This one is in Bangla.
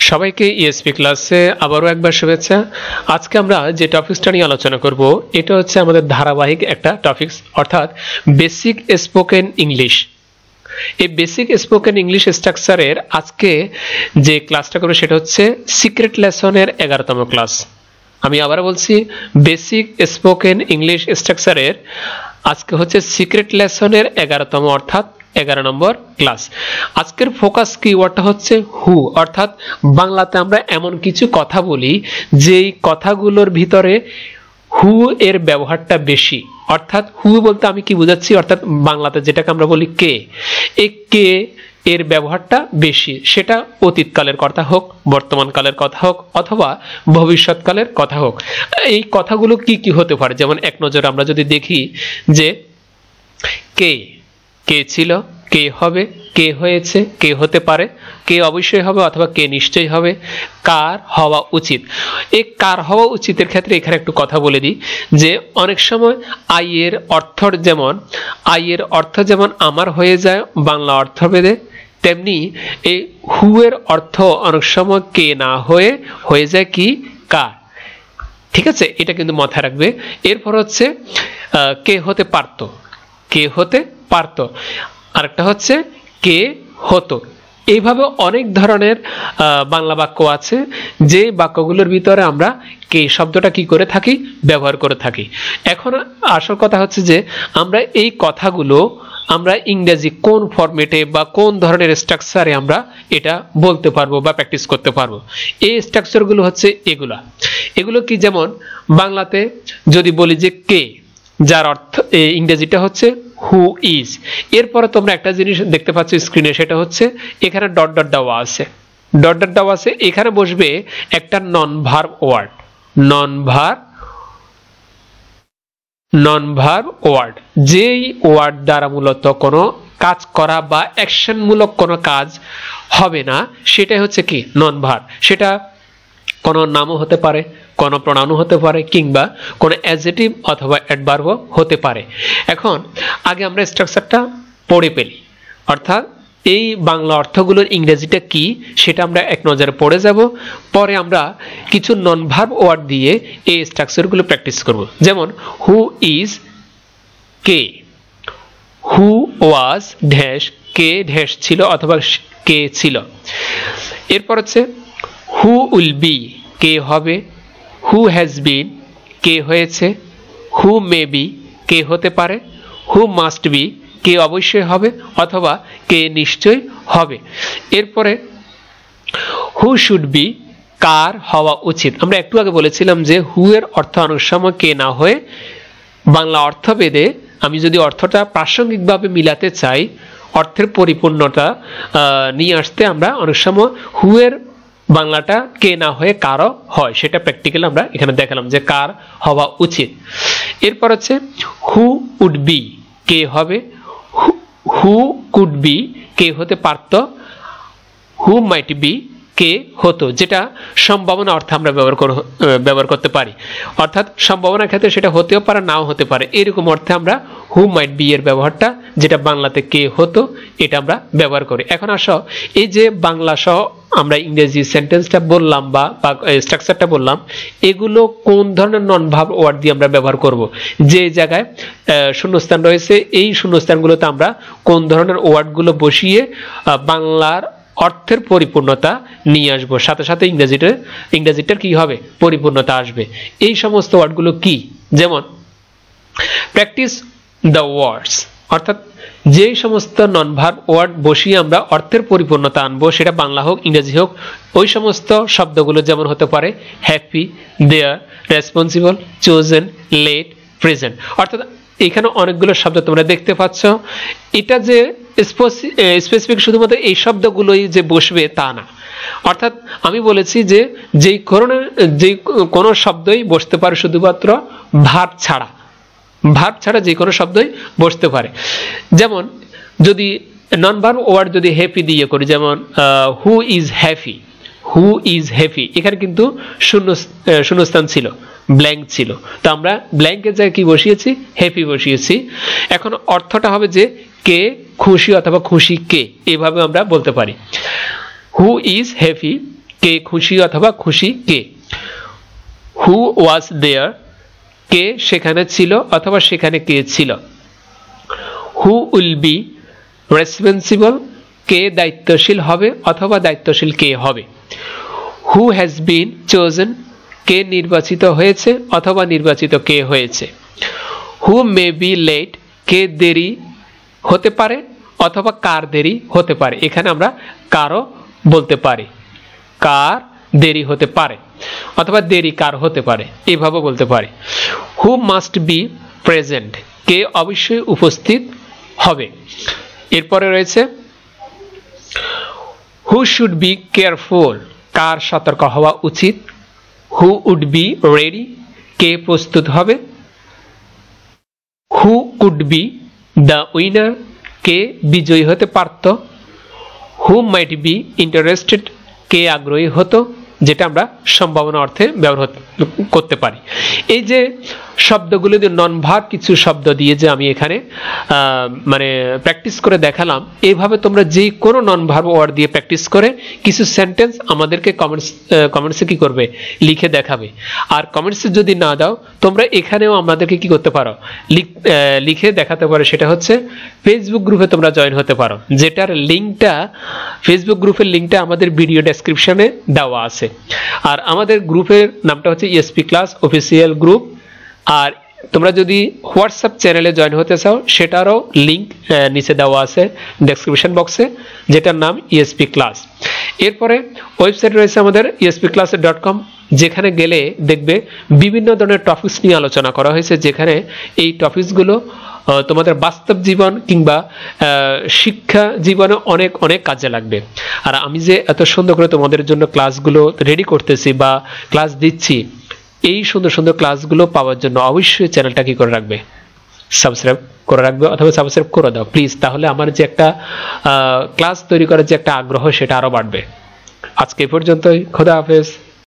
সবাইকে ইএসপি ক্লাসে আবারও একবার শুভেচ্ছা। আজকে আমরা যে টপিকসটা নিয়ে আলোচনা করব এটা হচ্ছে আমাদের ধারাবাহিক একটা টপিকস, অর্থাৎ বেসিক স্পোকেন ইংলিশ। এই বেসিক স্পোকেন ইংলিশ স্ট্রাকচারের আজকে যে ক্লাসটা করব সেটা হচ্ছে সিক্রেট লেসনের 11তম ক্লাস। আমি আবার বলছি, বেসিক স্পোকেন ইংলিশ স্ট্রাকচারের আজকে হচ্ছে সিক্রেট লেসনের 11তম অর্থাৎ 11 নম্বর ক্লাস। আজকের ফোকাস কিওয়ার্ডটা হচ্ছে হু, অর্থাৎ বাংলাতে আমরা এমন কিছু কথা বলি যেই কথাগুলোর ভিতরে হু এর ব্যবহারটা বেশি। অর্থাৎ হু বলতে আমি কি বোঝাচ্ছি, অর্থাৎ বাংলাতে যেটাকে আমরা বলি কে, এই কে এর ব্যবহারটা বেশি। সেটা অতীতকালের কথা হোক, বর্তমানকালের কথা হোক, অথবা ভবিষ্যৎকালের কথা হোক। এই কথাগুলো কি কি হতে পারে, যেমন এক নজরে আমরা যদি দেখি যে কে, কে ছিল, কে হবে, কে হয়েছে, কে হতে পারে, কে অবশ্যই হবে অথবা কে নিশ্চয়ই হবে, কার হওয়া উচিত। এই কার হওয়া উচিতের ক্ষেত্রে এখানে একটু কথা বলে দিই যে অনেক সময় আইয়ের অর্থ যেমন আমার হয়ে যায় বাংলা অর্থভেদে, তেমনি এই হু এর অর্থ অনেক সময় কে না হয়ে যায় কি কার। ঠিক আছে, এটা কিন্তু মাথায় রাখবে। এরপর হচ্ছে কে হতে পারতো, কে হতে পারতো, আরেকটা হচ্ছে কে হতো। এইভাবে অনেক ধরনের বাংলা বাক্য আছে যে বাক্যগুলোর ভিতরে আমরা কে শব্দটা কি করে থাকি, ব্যবহার করে থাকি। এখন আসল কথা হচ্ছে যে আমরা এই কথাগুলো আমরা ইংরেজি কোন ফরম্যাটে বা কোন ধরনের স্ট্রাকচারে আমরা এটা বলতে পারবো বা প্র্যাকটিস করতে পারবো। এই স্ট্রাকচারগুলো হচ্ছে এগুলো কি, যেমন বাংলাতে যদি বলি যে কে, যার অর্থ ইংরেজিটা হচ্ছে হু ইজ। এরপরে তোমরা একটা জিনিস দেখতে পাচ্ছ স্ক্রিনে, সেটা হচ্ছে এখানে ডট ডট দেওয়া আছে, ডট ডট দেওয়া আছে। এখানে বসবে একটা নন ভার্ব ওয়ার্ড, যেই ওয়ার্ড দ্বারা মূলত কোনো কাজ করা বা অ্যাকশনমূলক কোনো কাজ হবে না, সেটাই হচ্ছে কি নন ভার্ব। সেটা কোনো নামও হতে পারে, কোনো প্রোনাউন হতে পারে, কিংবা কোনো অ্যাডজেক্টিভ অথবা অ্যাডভার্বও হতে পারে। এখন আগে আমরা স্ট্রাকচারটা পড়ে ফেলি, অর্থাৎ এই বাংলা অর্থগুলোর ইংরেজিটা কি সেটা আমরা এক নজরে পড়ে যাব। পরে আমরা কিছু নন ভার্ব ওয়ার্ড দিয়ে এই স্ট্রাকচারগুলো প্র্যাকটিস করব। যেমন who is K, who was dash, K dash ছিল অথবা কে ছিল। এরপর হচ্ছে হু উইল বি, কে হবে, হু হ্যাজ বিন, কে হয়েছে, হু মে বি, কে হতে পারে, হু মাস্ট বি, কে অবশ্যই হবে অথবা কে নিশ্চয় হবে। এরপরে হু শুড বি, কার হওয়া উচিত। আমরা একটু আগে বলেছিলাম যে হু এর অর্থ অনেক সময় কে না হয়ে বাংলা অর্থভেদে আমি যদি অর্থটা প্রাসঙ্গিকভাবে মিলাতে চাই, অর্থের পরিপূর্ণতা নিয়ে আসতে আমরা অনেক সময় হু এর বাংলাটা কে না হয়ে কারও হয়, সেটা প্র্যাকটিক্যালি আমরা এখানে দেখালাম যে কার হওয়া উচিত। এরপর হচ্ছে হু উড বি, কে হবে, হু কুড বি, কে হতে পারত, হু মাইট বি, কে হতো, যেটা সম্ভাবনা অর্থে আমরা ব্যবহার করতে পারি। অর্থাৎ সম্ভাবনার ক্ষেত্রে সেটা হতেও পারে, নাও হতে পারে। এরকম অর্থে আমরা হু মাইট বি এর ব্যবহারটা, যেটা বাংলাতে কে হতো, এটা আমরা ব্যবহার করি। এখন আসো, এই যে বাংলা সহ আমরা ইংরেজি সেন্টেন্সটা বললাম বা স্ট্রাকচারটা বললাম, এগুলো কোন ধরনের নন ভার্ব ওয়ার্ড দিয়ে আমরা ব্যবহার করব। যে জায়গায় শূন্যস্থান রয়েছে, এই শূন্যস্থানগুলোতে আমরা কোন ধরনের ওয়ার্ডগুলো বসিয়ে বাংলার অর্থের পরিপূর্ণতা নিয়ে আসবো, সাথে সাথে ইংরেজিটার কি হবে, পরিপূর্ণতা আসবে। এই সমস্ত ওয়ার্ডগুলো কি, যেমন প্র্যাকটিস দ্য ওয়ার্ডস, অর্থাৎ যেই সমস্ত নন ভার্ব ওয়ার্ড বসিয়ে আমরা অর্থের পরিপূর্ণতা আনবো, সেটা বাংলা হোক ইংরেজি হোক, ওই সমস্ত শব্দগুলো যেমন হতে পারে হ্যাপি, দেয়ার, রেসপন্সিবল, চোজেন, লেট, প্রেজেন্ট। অর্থাৎ এখানে অনেকগুলো শব্দ তোমরা দেখতে পাচ্ছ। এটা যে স্পেসিফিক শুধুমাত্র এই শব্দগুলোই যে বসবে তা না, অর্থাৎ আমি বলেছি যে যে কোনো শব্দই বসতে পারে শুধুমাত্র ভার্ব ছাড়া যে কোনো শব্দই বসতে পারে। যেমন যদি নন ভার্ব ওয়ার্ড যদি হ্যাপি দিয়ে করি, যেমন হু ইজ হ্যাপি, এখানে কিন্তু শূন্যস্থান ছিল, ব্ল্যাঙ্ক ছিল, তো আমরা ব্ল্যাঙ্কের জায়গায় কি বসিয়েছি, হ্যাপি বসিয়েছি। এখন অর্থটা হবে যে কে খুশি অথবা খুশি কে, এভাবে আমরা বলতে পারি। হু ইজ হ্যাপি, কে খুশি অথবা খুশি কে। হু ওয়াজ দেয়ার, কে সেখানে ছিল অথবা সেখানে কে ছিল। হু উইল বি রেসপন্সিবল, কে দায়িত্বশীল হবে অথবা দায়িত্বশীল কে হবে। হু হ্যাজ বিন চোজেন, কে নির্বাচিত হয়েছে অথবা নির্বাচিত কে হয়েছে। হু মে বি লেট, কে দেরি হতে পারে অথবা কার দেরি হতে পারে। এখানে আমরা কারও বলতে পারি, কার দেরি হতে পারে অথবা দেরি কার হতে পারে, এভাবে বলতে পারি। হু মাস্ট বি প্রেজেন্ট, কে অবশ্যই উপস্থিত হবে। এরপরে রয়েছে হু শুড বি কেয়ারফুল, কার সতর্ক হওয়া উচিত। হু উড বি রেডি, কে প্রস্তুত হবে। Who could be the winner, কে বিজয়ী হতে পারত। হু মাইট বি ইন্টারেস্টেড, কে আগ্রহী হতো, যেটা আমরা সম্ভাবনা অর্থে ব্যবহার করতে পারি। এই যে শব্দগুলো দিয়ে নন ভার্ব কিছু শব্দ দিয়ে যে আমি এখানে মানে প্র্যাকটিস করে দেখালাম, এইভাবে তোমরা যে কোনো নন ভার্ব ওয়ার্ড দিয়ে প্র্যাকটিস করে কিছু সেন্টেন্স আমাদেরকে কমেন্টসে কি করবে, লিখে দেখাবে। আর কমেন্টসে যদি না দাও, তোমরা এখানেও আমাদেরকে কি করতে পারো, লিখে দেখাতে পারো। সেটা হচ্ছে ফেসবুক গ্রুপে তোমরা জয়েন হতে পারো, যেটার লিঙ্কটা, ফেসবুক গ্রুপের লিঙ্কটা আমাদের ভিডিও ডেসক্রিপশনে দেওয়া আছে। আর আমাদের গ্রুপের নামটা হচ্ছে ইএসপি ক্লাস অফিসিয়াল গ্রুপ। আর তোমরা যদি হোয়াটসঅ্যাপ চ্যানেলে জয়েন হতে চাও, সেটারও লিঙ্ক নিচে দেওয়া আছে ডেসক্রিপশন বক্সে, যেটার নাম ইএসপি ক্লাস। এরপরে ওয়েবসাইট রয়েছে আমাদের espclass.com, যেখানে গেলে দেখবে বিভিন্ন ধরনের টপিকস নিয়ে আলোচনা করা হয়েছে, যেখানে এই টপিকসগুলো তোমাদের বাস্তব জীবন কিংবা শিক্ষা জীবনে অনেক অনেক কাজে লাগবে। আর আমি যে এত সুন্দর করে তোমাদের জন্য ক্লাসগুলো রেডি করতেছি বা ক্লাস দিচ্ছি, এই সুন্দর সুন্দর ক্লাসগুলো পাওয়ার জন্য অবশ্যই চ্যানেলটা কি করে রাখবে, সাবস্ক্রাইব করে রাখবে অথবা সাবস্ক্রাইব করে দাও প্লিজ। তাহলে আমার যে একটা ক্লাস তৈরি করার যে একটা আগ্রহ, সেটা আরো বাড়বে। আজকে এই পর্যন্তই, খোদা হাফেজ।